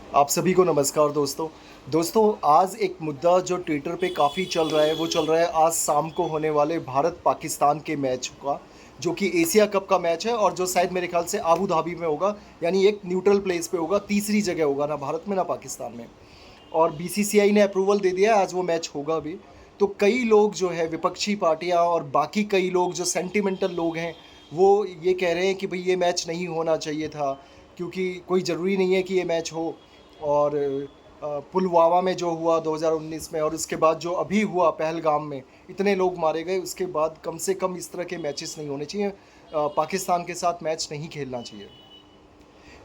आप सभी को नमस्कार दोस्तों। दोस्तों, आज एक मुद्दा जो ट्विटर पे काफ़ी चल रहा है, वो चल रहा है आज शाम को होने वाले भारत-पाकिस्तान के मैच का, जो कि एशिया कप का मैच है और जो शायद मेरे ख़्याल से अबू धाबी में होगा, यानी एक न्यूट्रल प्लेस पे होगा, तीसरी जगह होगा, ना भारत में ना पाकिस्तान में। और बीसीसीआई ने अप्रूवल दे दिया है, आज वो मैच होगा भी। तो कई लोग जो है विपक्षी पार्टियाँ और बाकी कई लोग जो सेंटिमेंटल लोग हैं, वो ये कह रहे हैं कि भई ये मैच नहीं होना चाहिए था, क्योंकि कोई ज़रूरी नहीं है कि ये मैच हो। और पुलवामा में जो हुआ 2019 में और उसके बाद जो अभी हुआ पहलगाम में, इतने लोग मारे गए, उसके बाद कम से कम इस तरह के मैचेस नहीं होने चाहिए। पाकिस्तान के साथ मैच नहीं खेलना चाहिए।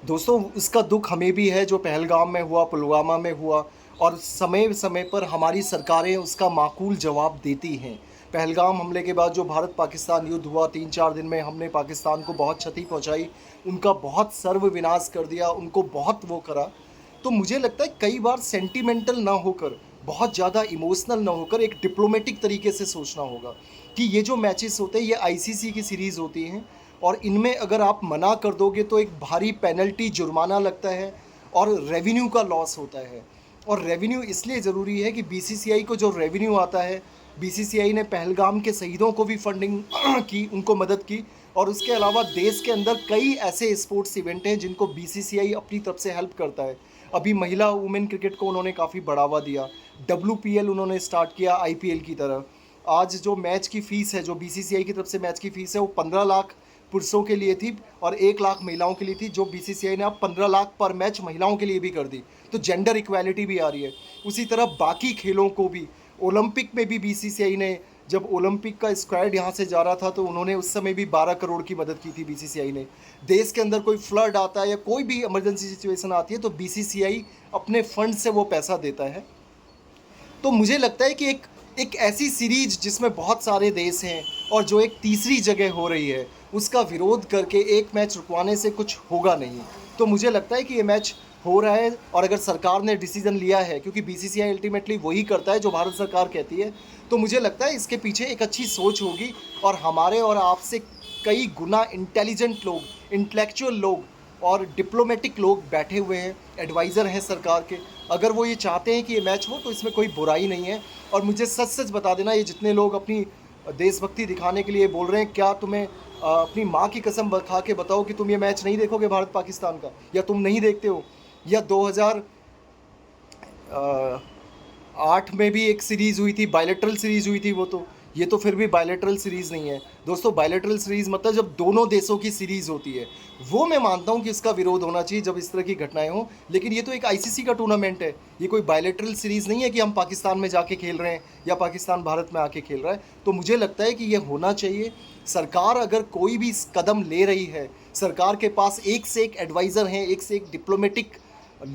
दोस्तों, उसका दुख हमें भी है जो पहलगाम में हुआ, पुलवामा में हुआ, और समय समय पर हमारी सरकारें उसका माकूल जवाब देती हैं। पहलगाम हमले के बाद जो भारत पाकिस्तान युद्ध हुआ, 3-4 दिन में हमने पाकिस्तान को बहुत क्षति पहुंचाई, उनका बहुत सर्वविनाश कर दिया, उनको बहुत वो करा। तो मुझे लगता है कई बार सेंटिमेंटल ना होकर, बहुत ज़्यादा इमोशनल ना होकर, एक डिप्लोमेटिक तरीके से सोचना होगा कि ये जो मैचेस होते हैं ये आईसीसी की सीरीज़ होती हैं, और इनमें अगर आप मना कर दोगे तो एक भारी पेनल्टी, जुर्माना लगता है और रेवेन्यू का लॉस होता है। और रेवेन्यू इसलिए ज़रूरी है कि बीसीसीआई को जो रेवेन्यू आता है, बीसीसीआई ने पहलगाम के शहीदों को भी फंडिंग की, उनको मदद की। और उसके अलावा देश के अंदर कई ऐसे स्पोर्ट्स इवेंट हैं जिनको बीसीसीआई अपनी तरफ से हेल्प करता है। अभी महिला वुमेन क्रिकेट को उन्होंने काफ़ी बढ़ावा दिया, डब्ल्यूपीएल उन्होंने स्टार्ट किया आईपीएल की तरह। आज जो मैच की फ़ीस है, जो बीसीसीआई की तरफ से मैच की फ़ीस है, वो 15 लाख पुरुषों के लिए थी और 1 लाख महिलाओं के लिए थी, जो बीसीसीआई ने अब 15 लाख पर मैच महिलाओं के लिए भी कर दी। तो जेंडर इक्वालिटी भी आ रही है। उसी तरह बाकी खेलों को भी, ओलंपिक में भी बीसीसीआई ने, जब ओलंपिक का स्क्वाड यहाँ से जा रहा था तो उन्होंने उस समय भी 12 करोड़ की मदद की थी बीसीसीआई ने। देश के अंदर कोई फ्लड आता है या कोई भी इमरजेंसी सिचुएशन आती है तो बीसीसीआई अपने फंड से वो पैसा देता है। तो मुझे लगता है कि एक एक ऐसी सीरीज जिसमें बहुत सारे देश हैं और जो एक तीसरी जगह हो रही है, उसका विरोध करके एक मैच रुकवाने से कुछ होगा नहीं। तो मुझे लगता है कि ये मैच हो रहा है, और अगर सरकार ने डिसीजन लिया है, क्योंकि बीसीसीआई अल्टीमेटली वही करता है जो भारत सरकार कहती है, तो मुझे लगता है इसके पीछे एक अच्छी सोच होगी। और हमारे और आपसे कई गुना इंटेलिजेंट लोग, इंटेलेक्चुअल लोग और डिप्लोमेटिक लोग बैठे हुए हैं, एडवाइज़र हैं सरकार के। अगर वो ये चाहते हैं कि ये मैच हो तो इसमें कोई बुराई नहीं है। और मुझे सच सच बता देना, ये जितने लोग अपनी देशभक्ति दिखाने के लिए बोल रहे हैं, क्या तुम्हें अपनी माँ की कसम खा के बताओ कि तुम ये मैच नहीं देखोगे भारत पाकिस्तान का, या तुम नहीं देखते हो? या 2008 में भी एक सीरीज़ हुई थी, बायलैटरल सीरीज़ हुई थी वो तो। ये तो फिर भी बायलैटरल सीरीज़ नहीं है दोस्तों। बायलैटरल सीरीज़ मतलब जब दोनों देशों की सीरीज़ होती है, वो मैं मानता हूँ कि इसका विरोध होना चाहिए जब इस तरह की घटनाएं हों। लेकिन ये तो एक आईसीसी का टूर्नामेंट है, ये कोई बायलैटरल सीरीज़ नहीं है कि हम पाकिस्तान में जाके खेल रहे हैं या पाकिस्तान भारत में आके खेल रहा है। तो मुझे लगता है कि ये होना चाहिए। सरकार अगर कोई भी कदम ले रही है, सरकार के पास एक से एक एडवाइज़र हैं, एक से एक डिप्लोमेटिक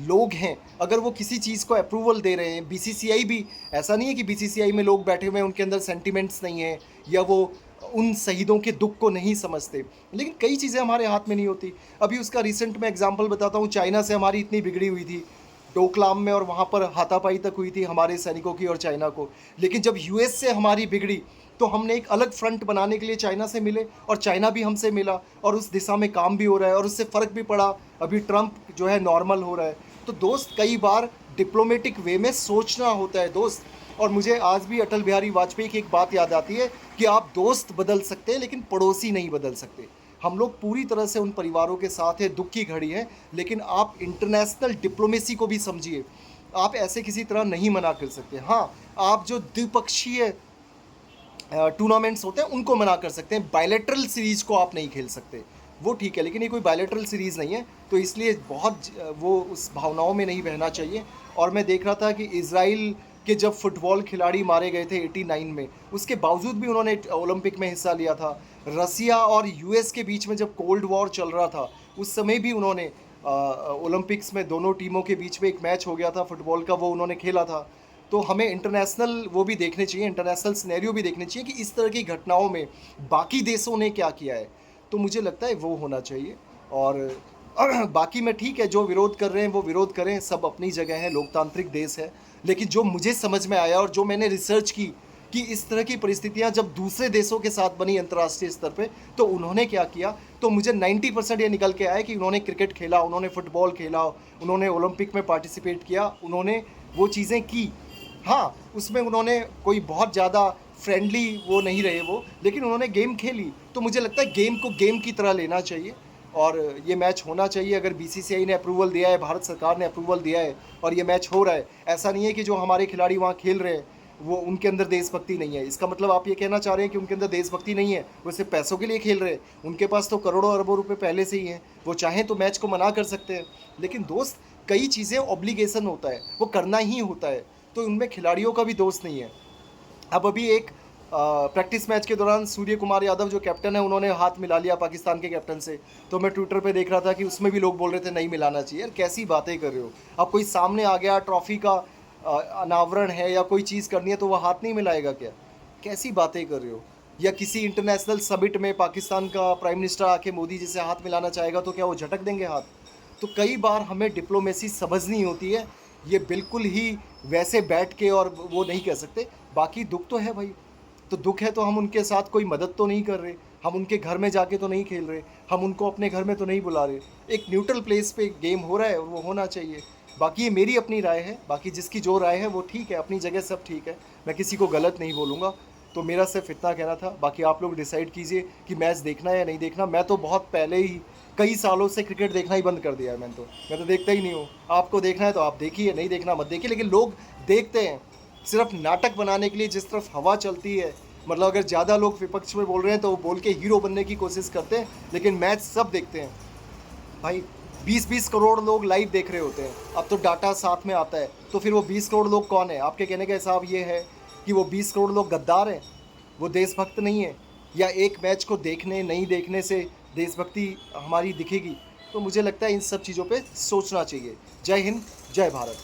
लोग हैं, अगर वो किसी चीज़ को अप्रूवल दे रहे हैं, बीसीसीआई भी, ऐसा नहीं है कि बीसीसीआई में लोग बैठे हुए हैं उनके अंदर सेंटिमेंट्स नहीं है या वो उन शहीदों के दुख को नहीं समझते, लेकिन कई चीज़ें हमारे हाथ में नहीं होती। अभी उसका रिसेंट में एग्जांपल बताता हूँ, चाइना से हमारी इतनी बिगड़ी हुई थी डोकलाम में, और वहाँ पर हाथापाई तक हुई थी हमारे सैनिकों की और चाइना को। लेकिन जब यूएस से हमारी बिगड़ी तो हमने एक अलग फ्रंट बनाने के लिए चाइना से मिले, और चाइना भी हमसे मिला, और उस दिशा में काम भी हो रहा है और उससे फ़र्क भी पड़ा। अभी ट्रंप जो है नॉर्मल हो रहा है। तो दोस्त, कई बार डिप्लोमेटिक वे में सोचना होता है दोस्त। और मुझे आज भी अटल बिहारी वाजपेयी की एक बात याद आती है कि आप दोस्त बदल सकते हैं लेकिन पड़ोसी नहीं बदल सकते। हम लोग पूरी तरह से उन परिवारों के साथ हैं, दुख की घड़ी है, लेकिन आप इंटरनेशनल डिप्लोमेसी को भी समझिए। आप ऐसे किसी तरह नहीं मना कर सकते। हाँ, आप जो द्विपक्षीय टूर्नामेंट्स होते हैं उनको मना कर सकते हैं, बायलैटरल सीरीज़ को आप नहीं खेल सकते, वो ठीक है। लेकिन ये कोई बायलैटरल सीरीज़ नहीं है, तो इसलिए बहुत वो उस भावनाओं में नहीं बहना चाहिए। और मैं देख रहा था कि इज़राइल के जब फुटबॉल खिलाड़ी मारे गए थे 89 में, उसके बावजूद भी उन्होंने ओलंपिक में हिस्सा लिया था। रसिया और यूएस के बीच में जब कोल्ड वॉर चल रहा था, उस समय भी उन्होंने ओलंपिक्स में दोनों टीमों के बीच में एक मैच हो गया था फुटबॉल का, वो उन्होंने खेला था। तो हमें इंटरनेशनल वो भी देखने चाहिए, इंटरनेशनल सिनेरियो भी देखने चाहिए कि इस तरह की घटनाओं में बाकी देशों ने क्या किया है। तो मुझे लगता है वो होना चाहिए। और बाकी में ठीक है, जो विरोध कर रहे हैं वो विरोध करें, सब अपनी जगह है, लोकतांत्रिक देश है। लेकिन जो मुझे समझ में आया और जो मैंने रिसर्च की कि इस तरह की परिस्थितियां जब दूसरे देशों के साथ बनी अंतर्राष्ट्रीय स्तर पे, तो उन्होंने क्या किया, तो मुझे 90% ये निकल के आया कि उन्होंने क्रिकेट खेला, उन्होंने फुटबॉल खेला, उन्होंने ओलंपिक में पार्टिसिपेट किया, उन्होंने वो चीज़ें की। हाँ, उसमें उन्होंने कोई बहुत ज़्यादा फ्रेंडली वो नहीं रहे वो, लेकिन उन्होंने गेम खेली। तो मुझे लगता है गेम को गेम की तरह लेना चाहिए और ये मैच होना चाहिए। अगर बीसीसीआई ने अप्रूवल दिया है, भारत सरकार ने अप्रूवल दिया है और ये मैच हो रहा है, ऐसा नहीं है कि जो हमारे खिलाड़ी वहाँ खेल रहे हैं वो उनके अंदर देशभक्ति नहीं है। इसका मतलब आप ये कहना चाह रहे हैं कि उनके अंदर देशभक्ति नहीं है, वो सिर्फ पैसों के लिए खेल रहे हैं। उनके पास तो करोड़ों अरबों रुपए पहले से ही हैं, वो चाहें तो मैच को मना कर सकते हैं। लेकिन दोस्त, कई चीज़ें ऑब्लिगेशन होता है, वो करना ही होता है, तो उनमें खिलाड़ियों का भी दोस्त नहीं है। अब अभी एक प्रैक्टिस मैच के दौरान सूर्य कुमार यादव जो कैप्टन है, उन्होंने हाथ मिला लिया पाकिस्तान के कैप्टन से। तो मैं ट्विटर पे देख रहा था कि उसमें भी लोग बोल रहे थे नहीं मिलाना चाहिए। यार कैसी बातें कर रहे हो? अब कोई सामने आ गया, ट्रॉफी का अनावरण है या कोई चीज़ करनी है तो वह हाथ नहीं मिलाएगा क्या? कैसी बातें कर रहे हो? या किसी इंटरनेशनल समिट में पाकिस्तान का प्राइम मिनिस्टर आके मोदी जी से हाथ मिलाना चाहेगा तो क्या वो झटक देंगे हाथ? तो कई बार हमें डिप्लोमेसी समझनी होती है, ये बिल्कुल ही वैसे बैठ के और वो नहीं कह सकते। बाकी दुख तो है भाई, तो दुख है तो हम उनके साथ कोई मदद तो नहीं कर रहे, हम उनके घर में जाके तो नहीं खेल रहे, हम उनको अपने घर में तो नहीं बुला रहे। एक न्यूट्रल प्लेस पे गेम हो रहा है और वो होना चाहिए। बाकी ये मेरी अपनी राय है, बाकी जिसकी जो राय है वो ठीक है, अपनी जगह सब ठीक है, मैं किसी को गलत नहीं बोलूँगा। तो मेरा सिर्फ इतना कहना था, बाकी आप लोग डिसाइड कीजिए कि मैच देखना है या नहीं देखना। मैं तो बहुत पहले ही कई सालों से क्रिकेट देखना ही बंद कर दिया है। मैं तो देखता ही नहीं हूँ। आपको देखना है तो आप देखिए, नहीं देखना मत देखिए। लेकिन लोग देखते हैं सिर्फ नाटक बनाने के लिए, जिस तरफ हवा चलती है। मतलब अगर ज़्यादा लोग विपक्ष में बोल रहे हैं तो वो बोल के हीरो बनने की कोशिश करते हैं, लेकिन मैच सब देखते हैं भाई। 20-20 करोड़ लोग लाइव देख रहे होते हैं। अब तो डाटा साथ में आता है, तो फिर वो 20 करोड़ लोग कौन है? आपके कहने का हिसाब ये है कि वो 20 करोड़ लोग गद्दार हैं, वो देशभक्त नहीं है? या एक मैच को देखने नहीं देखने से देशभक्ति हमारी दिखेगी? तो मुझे लगता है इन सब चीज़ों पे सोचना चाहिए। जय हिंद, जय भारत।